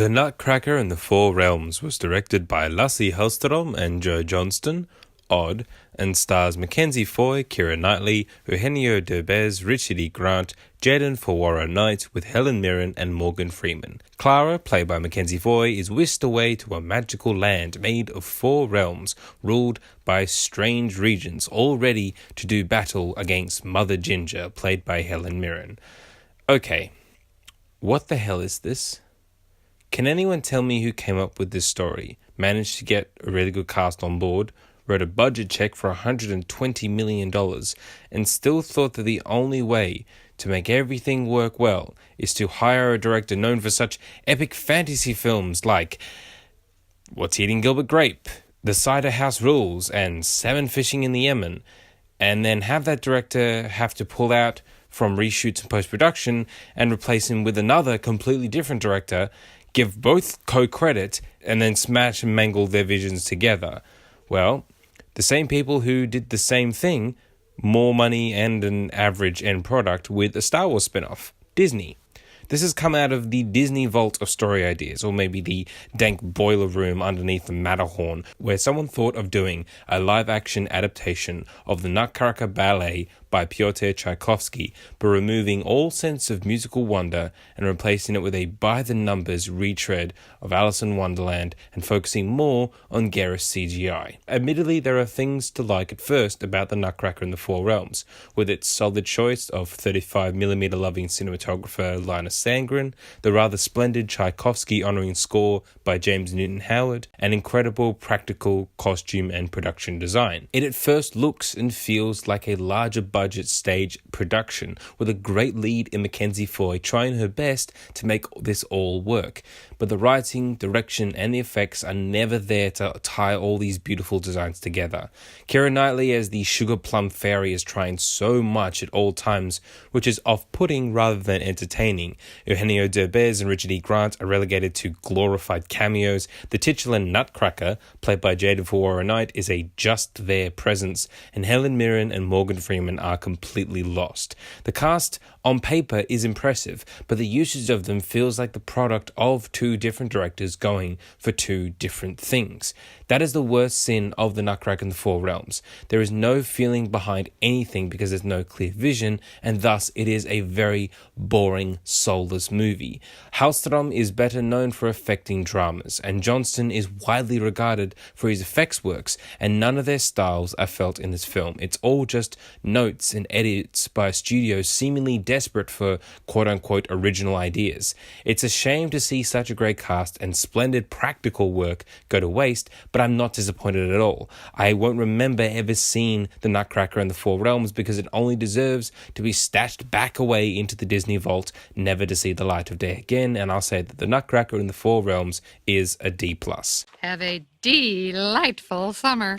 The Nutcracker and the Four Realms was directed by Lasse Hallström and Joe Johnston, Odd, and stars Mackensie Foy, Keira Knightley, Eugenio Derbez, Richard E. Grant, Jaden Fawara Knight with Helen Mirren and Morgan Freeman. Clara, played by Mackensie Foy, is whisked away to a magical land made of four realms, ruled by strange regents, all ready to do battle against Mother Ginger, played by Helen Mirren. Okay, what the hell is this? Can anyone tell me who came up with this story, managed to get a really good cast on board, wrote a budget check for $120 million, and still thought that the only way to make everything work well is to hire a director known for such epic fantasy films like What's Eating Gilbert Grape, The Cider House Rules, and Salmon Fishing in the Yemen, and then have that director have to pull out from reshoots and post-production and replace him with another completely different director, give both co-credit, and then smash and mangle their visions together. Well, the same people who did the same thing, more money and an average end product with a Star Wars spin-off, Disney. This has come out of the Disney vault of story ideas, or maybe the dank boiler room underneath the Matterhorn, where someone thought of doing a live-action adaptation of the Nutcracker ballet by Pyotr Tchaikovsky, but removing all sense of musical wonder and replacing it with a by-the-numbers retread of Alice in Wonderland and focusing more on garish CGI. Admittedly, there are things to like at first about the Nutcracker in the Four Realms, with its solid choice of 35mm loving cinematographer Linus Sandgren, the rather splendid Tchaikovsky-honouring score by James Newton Howard, and incredible practical costume and production design. It at first looks and feels like a larger budget stage production, with a great lead in Mackensie Foy trying her best to make this all work. But the writing, direction, and the effects are never there to tie all these beautiful designs together. Keira Knightley as the sugar plum fairy is trying so much at all times, which is off-putting rather than entertaining. Eugenio Derbez and Richard E. Grant are relegated to glorified cameos. The titular Nutcracker, played by Jaden Fawara Knight, is a just there presence, and Helen Mirren and Morgan Freeman are completely lost. The cast on paper is impressive, but the usage of them feels like the product of two different directors going for two different things. That is the worst sin of the Nutcracker in the Four Realms. There is no feeling behind anything because there's no clear vision, and thus it is a very boring, soulless movie. Hallström is better known for affecting dramas, and Johnston is widely regarded for his effects works, and none of their styles are felt in this film. It's all just notes and edits by studios seemingly desperate for quote-unquote original ideas. It's a shame to see such a great cast and splendid practical work go to waste, but I'm not disappointed at all. I won't remember ever seeing the Nutcracker and the Four Realms because it only deserves to be stashed back away into the Disney vault, never to see the light of day again, and I'll say that the Nutcracker in the Four Realms is a D+. Have a delightful summer.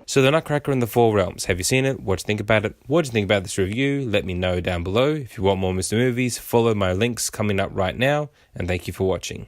So The Nutcracker in the Four Realms, have you seen it? What do you think about it? What do you think about this review? Let me know down below. If you want more Mr. Movies, follow my links coming up right now, and thank you for watching.